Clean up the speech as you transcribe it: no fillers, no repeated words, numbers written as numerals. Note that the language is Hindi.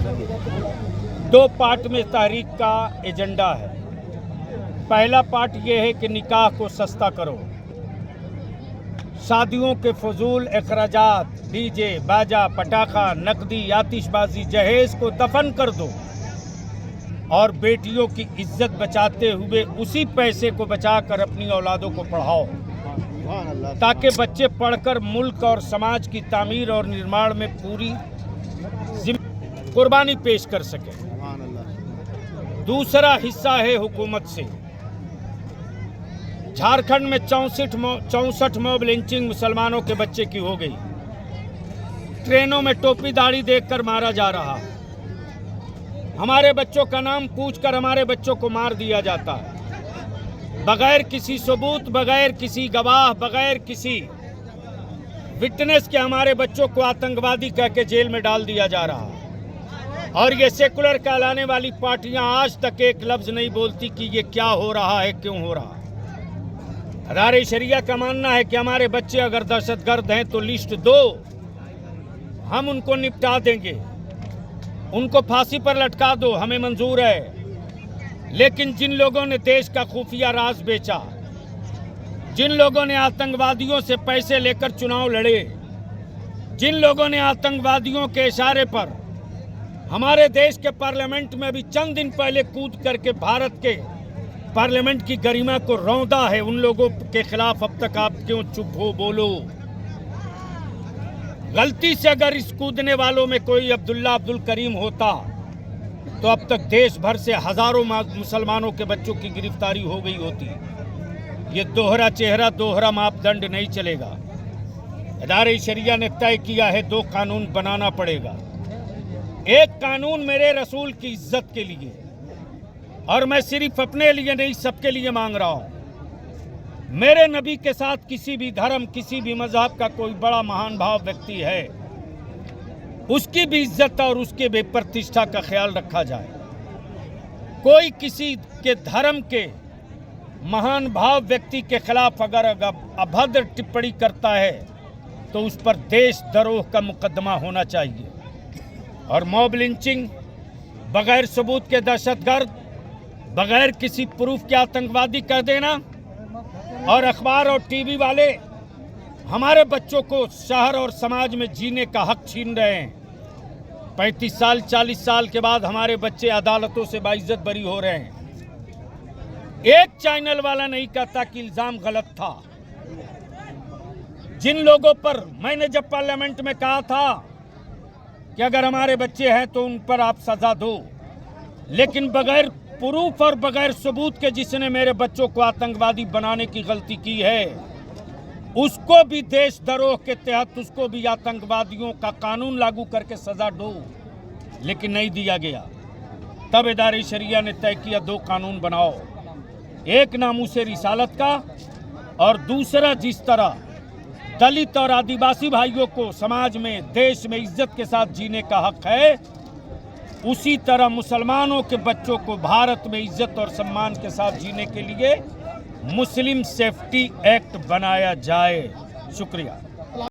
दो पार्ट में तहरीक का एजेंडा है। पहला पार्ट ये है कि निकाह को सस्ता करो, शादियों के फजूल अखराजात, डीजे, बाजा, पटाखा, नकदी, आतिशबाजी, जहेज को दफन कर दो और बेटियों की इज्जत बचाते हुए उसी पैसे को बचाकर अपनी औलादों को पढ़ाओ, ताकि बच्चे पढ़कर मुल्क और समाज की तामीर और निर्माण में पूरी कुर्बानी पेश कर सके। दूसरा हिस्सा है हुकूमत से। झारखंड में 64 मॉब लिंचिंग मुसलमानों के बच्चे की हो गई। ट्रेनों में टोपी दाढ़ी देखकर मारा जा रहा। हमारे बच्चों का नाम पूछकर हमारे बच्चों को मार दिया जाता है, बगैर किसी सबूत, बगैर किसी गवाह, बगैर किसी विटनेस के हमारे बच्चों को आतंकवादी कह के जेल में डाल दिया जा रहा। और ये सेकुलर कहलाने वाली पार्टियां आज तक एक लफ्ज नहीं बोलती कि ये क्या हो रहा है, क्यों हो रहा। अदारे शरिया का मानना है कि हमारे बच्चे अगर दहशतगर्द हैं तो लिस्ट दो, हम उनको निपटा देंगे, उनको फांसी पर लटका दो, हमें मंजूर है। लेकिन जिन लोगों ने देश का खुफिया राज बेचा, जिन लोगों ने आतंकवादियों से पैसे लेकर चुनाव लड़े, जिन लोगों ने आतंकवादियों के इशारे पर हमारे देश के पार्लियामेंट में भी चंद दिन पहले कूद करके भारत के पार्लियामेंट की गरिमा को रौंदा है, उन लोगों के खिलाफ अब तक आप क्यों चुप हो? बोलो। गलती से अगर इस कूदने वालों में कोई अब्दुल्ला अब्दुल करीम होता तो अब तक देश भर से हजारों मुसलमानों के बच्चों की गिरफ्तारी हो गई होती। ये दोहरा चेहरा, दोहरा मापदंड नहीं चलेगा। इदारे शरिया ने तय किया है 2 कानून बनाना पड़ेगा। एक कानून मेरे रसूल की इज्जत के लिए, और मैं सिर्फ अपने लिए नहीं सबके लिए मांग रहा हूं। मेरे नबी के साथ किसी भी धर्म, किसी भी मजहब का कोई बड़ा महान भाव व्यक्ति है, उसकी भी इज्जत और उसके भी प्रतिष्ठा का ख्याल रखा जाए। कोई किसी के धर्म के महान भाव व्यक्ति के खिलाफ अगर अभद्र टिप्पणी करता है तो उस पर देशद्रोह का मुकदमा होना चाहिए। और मॉब लिंचिंग, बगैर सबूत के दहशतगर्द, बगैर किसी प्रूफ के आतंकवादी कर देना, और अखबार और टीवी वाले हमारे बच्चों को शहर और समाज में जीने का हक छीन रहे हैं। 35 साल 40 साल के बाद हमारे बच्चे अदालतों से बाइज्जत बरी हो रहे हैं। एक चैनल वाला नहीं कहता कि इल्जाम गलत था। जिन लोगों पर मैंने जब पार्लियामेंट में कहा था कि अगर हमारे बच्चे हैं तो उन पर आप सजा दो, लेकिन बगैर प्रूफ और बगैर सबूत के जिसने मेरे बच्चों को आतंकवादी बनाने की गलती की है, उसको भी देशद्रोह के तहत, उसको भी आतंकवादियों का कानून लागू करके सजा दो, लेकिन नहीं दिया गया। तब इदारे शरिया ने तय किया 2 कानून बनाओ, एक नामूसे रिसालत का और दूसरा जिस तरह दलित और आदिवासी भाइयों को समाज में, देश में इज्जत के साथ जीने का हक है, उसी तरह मुसलमानों के बच्चों को भारत में इज्जत और सम्मान के साथ जीने के लिए मुस्लिम सेफ्टी एक्ट बनाया जाए। शुक्रिया।